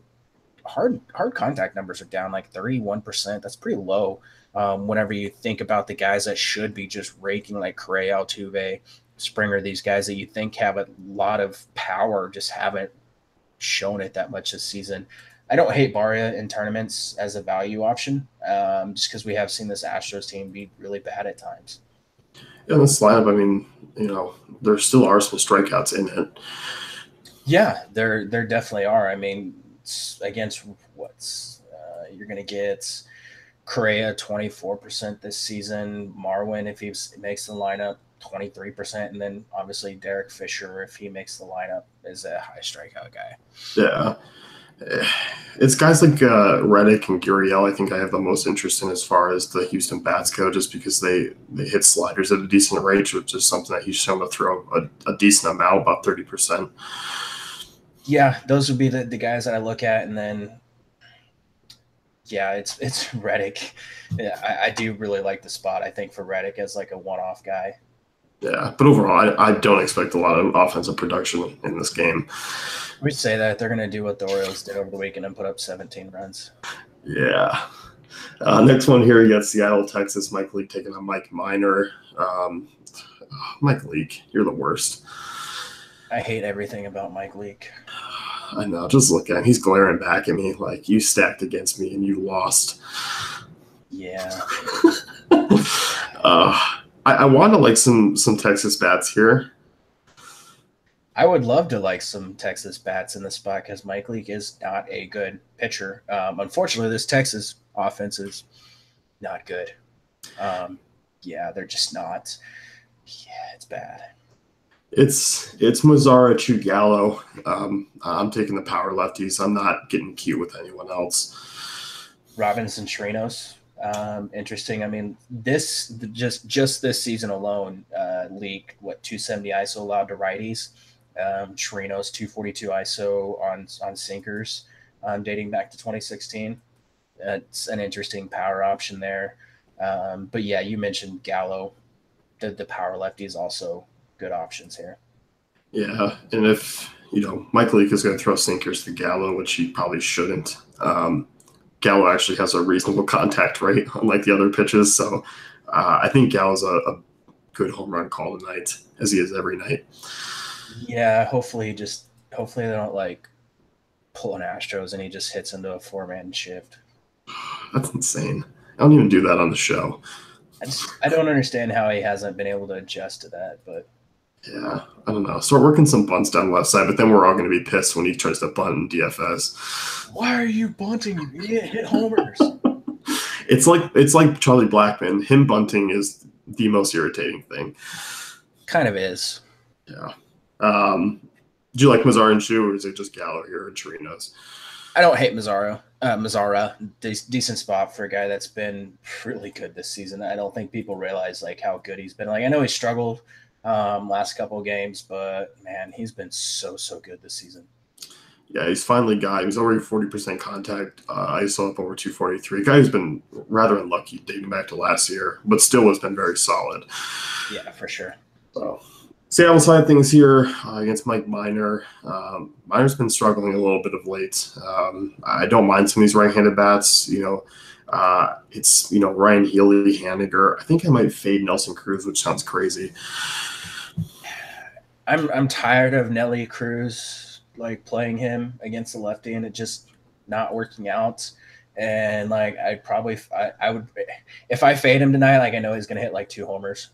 Hard contact numbers are down like 31%. That's pretty low. Whenever you think about the guys that should be just raking, like Correa, Altuve, Springer, these guys that you think have a lot of power just haven't shown it that much this season. I don't hate Barria in tournaments as a value option, just because we have seen this Astros team be really bad at times. In this lineup, I mean, there still are some strikeouts in it. Yeah, there definitely are. I mean, against you're going to get Correa 24% this season, Marwin if he makes the lineup 23%, and then obviously Derek Fisher if he makes the lineup is a high strikeout guy. Yeah. It's guys like Reddick and Gurriel I think I have the most interest in as far as the Houston bats go, just because they hit sliders at a decent rate, which is something that he's shown to throw a decent amount, about 30%. Yeah, those would be the guys that I look at, and then yeah, it's Reddick. Yeah, I do really like the spot, I think, for Reddick as like a one-off guy. Yeah, but overall, I don't expect a lot of offensive production in this game. We say that they're going to do what the Orioles did over the weekend and put up 17 runs. Yeah. Next one here, you got Seattle, Texas. Mike Leake taking on Mike Minor. Mike Leake, you're the worst. I hate everything about Mike Leake. I know. Just look at him. He's glaring back at me like you stacked against me and you lost. Yeah. I want to like some Texas bats here. I would love to like some Texas bats in this spot because Mike Leake is not a good pitcher. Unfortunately, this Texas offense is not good. Yeah, they're just not. Yeah, it's bad. It's Mazzara Chugallo. I'm taking the power lefties. I'm not getting cute with anyone else. Robinson Chirinos. Interesting. I mean, this just this season alone, League 270 ISO allowed to righties. Chirinos 242 ISO on sinkers, dating back to 2016. It's an interesting power option there. But yeah, you mentioned Gallo. The power lefty is also good options here. Yeah, and if Mike Leake is going to throw sinkers to Gallo, which he probably shouldn't. Gallo actually has a reasonable contact rate, unlike the other pitches. So I think Gallo's a good home run call tonight, as he is every night. Yeah, hopefully they don't like pull an Astros and he just hits into a 4-man shift. That's insane. I don't even do that on the show. I don't understand how he hasn't been able to adjust to that, but yeah, I don't know. Start working some bunts down left side, but then we're all going to be pissed when he tries to bunt in DFS. Why are you bunting? You hit homers. It's like Charlie Blackmon. Him bunting is the most irritating thing. Kind of is. Yeah. Do you like Mazzara and Chu, or is it just Gallo here and Chirinos? I don't hate Mazzara. Decent spot for a guy that's been really good this season. I don't think people realize like how good he's been. Like I know he struggled last couple of games, but man, he's been so good this season. Yeah, he's finally he's already 40% contact. ISO up over 243. Guy who's been rather unlucky dating back to last year, but still has been very solid. Yeah, for sure. So Seattle side things here against Mike Minor. Minor's been struggling a little bit of late. I don't mind some of these right-handed bats. It's Ryan Healy, Haniger. I think I might fade Nelson Cruz, which sounds crazy. I'm tired of Nelly Cruz like playing him against the lefty and it just not working out. And like I would if I fade him tonight, like I know he's gonna hit like 2 homers.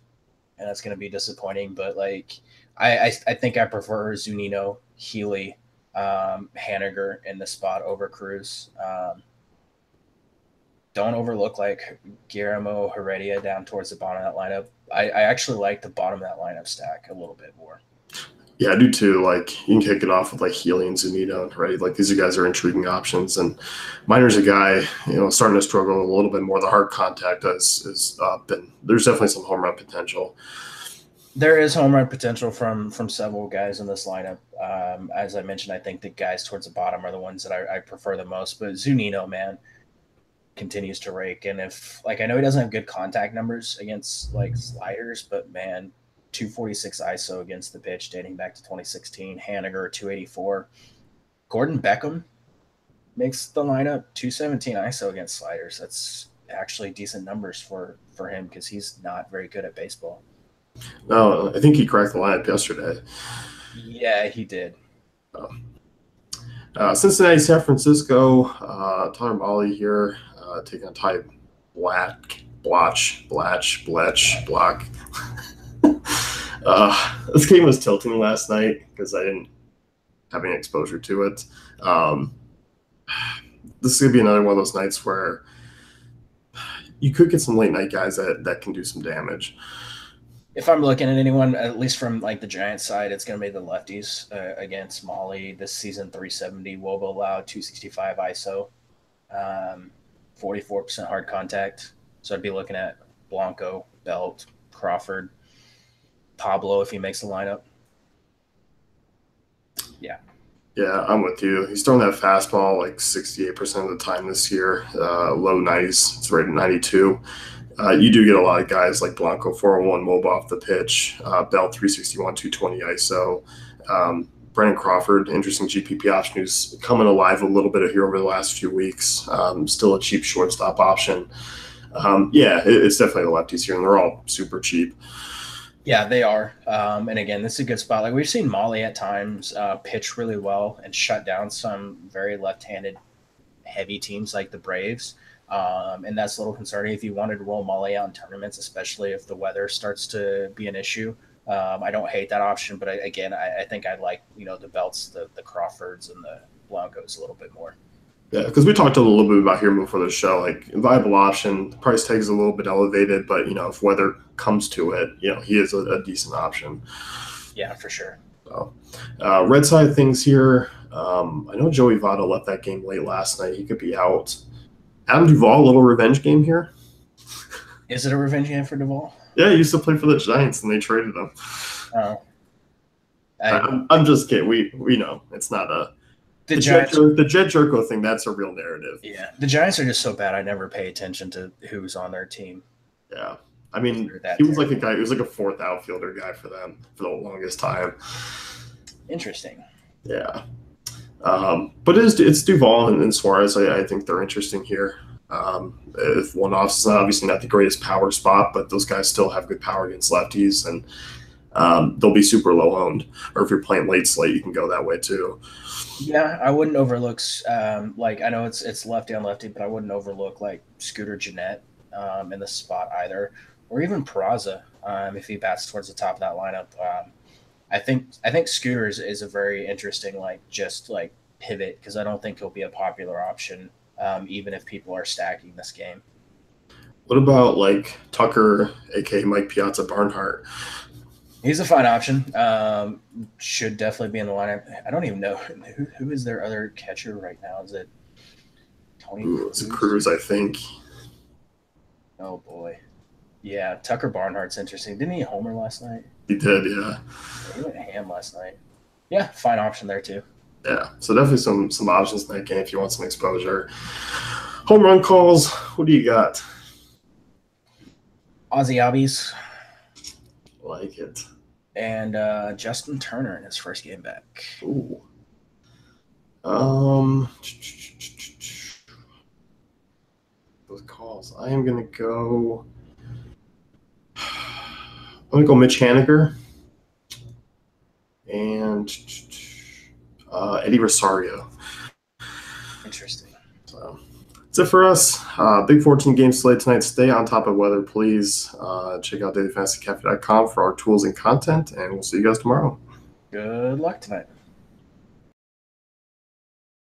And that's going to be disappointing. But like, I think I prefer Zunino, Healy, Haniger in the spot over Cruz. Don't overlook like Guillermo Heredia down towards the bottom of that lineup. I actually like the bottom of that lineup stack a little bit more. Yeah, I do too. Like you can kick it off with like Healy and Zunino, right? Like these guys are intriguing options. And Minor's a guy, starting to struggle a little bit more. The hard contact is up, and there's definitely some home run potential. There is home run potential from several guys in this lineup. As I mentioned, I think the guys towards the bottom are the ones that I prefer the most. But Zunino, man, continues to rake. And if like I know he doesn't have good contact numbers against like sliders, but man, 246 ISO against the pitch dating back to 2016. Haniger 284. Gordon Beckham makes the lineup 217 ISO against sliders. That's actually decent numbers for him because he's not very good at baseball. No, I think he cracked the lineup yesterday. Yeah, he did. Cincinnati, San Francisco. Tyler Mahle here taking a type Block. This game was tilting last night because I didn't have any exposure to it. This is going to be another one of those nights where you could get some late night guys that can do some damage. If I'm looking at anyone, at least from like the Giants side, it's going to be the lefties against Mahle this season. 370 WOBA allowed, 265 ISO, 44% hard contact. So I'd be looking at Blanco, Belt, Crawford, Pablo if he makes the lineup. Yeah, I'm with you. He's throwing that fastball like 68% of the time this year, low 90s. It's right at 92. You do get a lot of guys like Blanco 401 Moba off the pitch, Bell 361 220 ISO. Brandon Crawford, interesting GPP option, who's coming alive a little bit here over the last few weeks. Still a cheap shortstop option. It's definitely the lefties here, and they're all super cheap. Yeah, they are. And again, this is a good spot. Like we've seen Molly at times pitch really well and shut down some very left-handed heavy teams like the Braves. And that's a little concerning if you wanted to roll Molly out in tournaments, especially if the weather starts to be an issue. I don't hate that option, but I think I like, the Belts, the Crawfords, and the Blancos a little bit more. Yeah, because we talked a little bit about here before the show, like viable option. The price tag is a little bit elevated, but if weather comes to it, he is a decent option. Yeah, for sure. So, red side things here. I know Joey Votto left that game late last night. He could be out. Adam Duvall, a little revenge game here. Is it a revenge game for Duvall? Yeah, he used to play for the Giants, and they traded him. Oh, I'm just kidding. We know it's not a. The Jed Jerko thing, that's a real narrative. Yeah, the Giants are just so bad. I never pay attention to who's on their team. Yeah, I mean, he was like a guy. He was like a fourth outfielder guy for them for the longest time. Interesting. Yeah, but it's Duvall and Suarez. I think they're interesting here. If one-offs is obviously not the greatest power spot, but those guys still have good power against lefties, and they'll be super low owned. Or if you're playing late slate, you can go that way too. Yeah, I wouldn't overlook I know it's lefty on lefty, but I wouldn't overlook like Scooter Gennett in the spot either, or even Peraza if he bats towards the top of that lineup. I think Scooter is a very interesting pivot because I don't think he'll be a popular option even if people are stacking this game. What about like Tucker, aka Mike Piazza Barnhart? He's a fine option. Should definitely be in the lineup. I don't even know who is their other catcher right now. Is it Tony? It's Cruz, I think. Oh boy, yeah. Tucker Barnhart's interesting. Didn't he homer last night? He did, yeah. He went ham last night. Yeah, fine option there too. Yeah, so definitely some options in that game if you want some exposure. Home run calls. What do you got? Ozzy Albies. Like it. And Justin Turner in his first game back. Ooh. Those calls. I'm gonna go Mitch Haniger and Eddie Rosario. Interesting. So that's it for us. Big 14 game slate tonight. Stay on top of weather, please. Check out dailyfantasycafe.com for our tools and content, and we'll see you guys tomorrow. Good luck tonight.